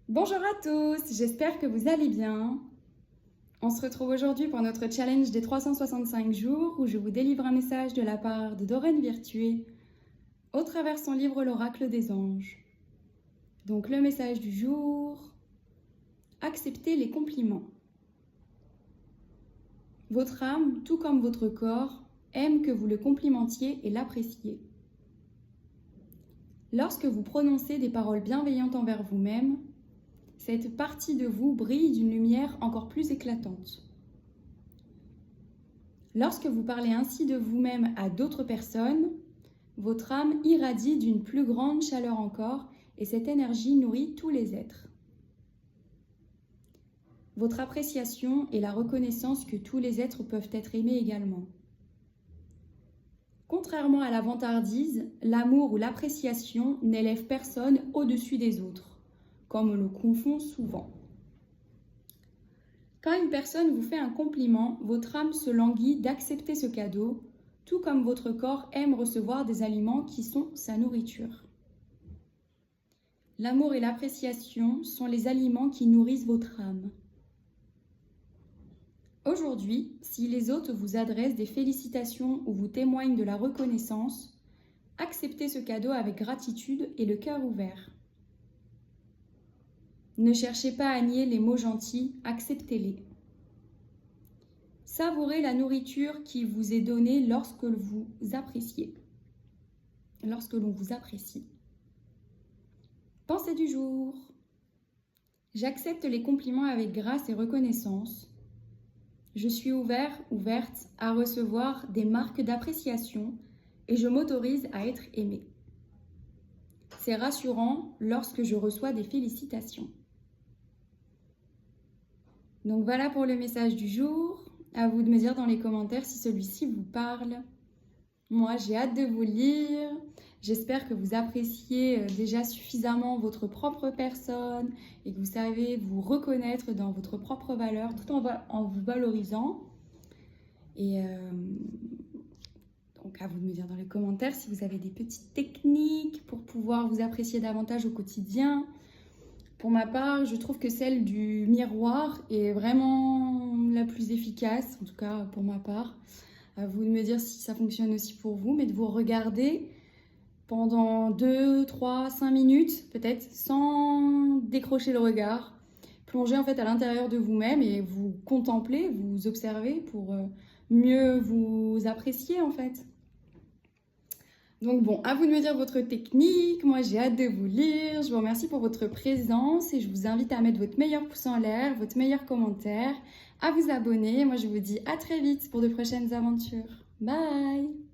Bonjour à tous, j'espère que vous allez bien. On se retrouve aujourd'hui pour notre challenge des 365 jours où je vous délivre un message de la part de Doreen Virtué au travers son livre L'Oracle des Anges. Donc le message du jour, acceptez les compliments. Votre âme, tout comme votre corps, aime que vous le complimentiez et l'appréciez. Lorsque vous prononcez des paroles bienveillantes envers vous-même, cette partie de vous brille d'une lumière encore plus éclatante. Lorsque vous parlez ainsi de vous-même à d'autres personnes, votre âme irradie d'une plus grande chaleur encore et cette énergie nourrit tous les êtres. Votre appréciation est la reconnaissance que tous les êtres peuvent être aimés également. Contrairement à la vantardise, l'amour ou l'appréciation n'élève personne au-dessus des autres, comme on le confond souvent. Quand une personne vous fait un compliment, votre âme se languit d'accepter ce cadeau, tout comme votre corps aime recevoir des aliments qui sont sa nourriture. L'amour et l'appréciation sont les aliments qui nourrissent votre âme. Aujourd'hui, si les autres vous adressent des félicitations ou vous témoignent de la reconnaissance, acceptez ce cadeau avec gratitude et le cœur ouvert. Ne cherchez pas à nier les mots gentils, acceptez-les. Savourez la nourriture qui vous est donnée lorsque vous appréciez. Lorsque l'on vous apprécie. Pensée du jour. J'accepte les compliments avec grâce et reconnaissance. Je suis ouverte à recevoir des marques d'appréciation et je m'autorise à être aimée. C'est rassurant lorsque je reçois des félicitations. Donc voilà pour le message du jour. À vous de me dire dans les commentaires si celui-ci vous parle. Moi, j'ai hâte de vous lire. J'espère que vous appréciez déjà suffisamment votre propre personne et que vous savez vous reconnaître dans votre propre valeur tout en vous valorisant. Et donc, à vous de me dire dans les commentaires si vous avez des petites techniques pour pouvoir vous apprécier davantage au quotidien. Pour ma part, je trouve que celle du miroir est vraiment la plus efficace, en tout cas pour ma part. À vous de me dire si ça fonctionne aussi pour vous, mais de vous regarder pendant 2, 3, 5 minutes, peut-être, sans décrocher le regard. Plonger en fait à l'intérieur de vous-même et vous contempler, vous observer pour mieux vous apprécier en fait. Donc bon, à vous de me dire votre technique. Moi, j'ai hâte de vous lire. Je vous remercie pour votre présence et je vous invite à mettre votre meilleur pouce en l'air, votre meilleur commentaire, à vous abonner. Moi, je vous dis à très vite pour de prochaines aventures. Bye!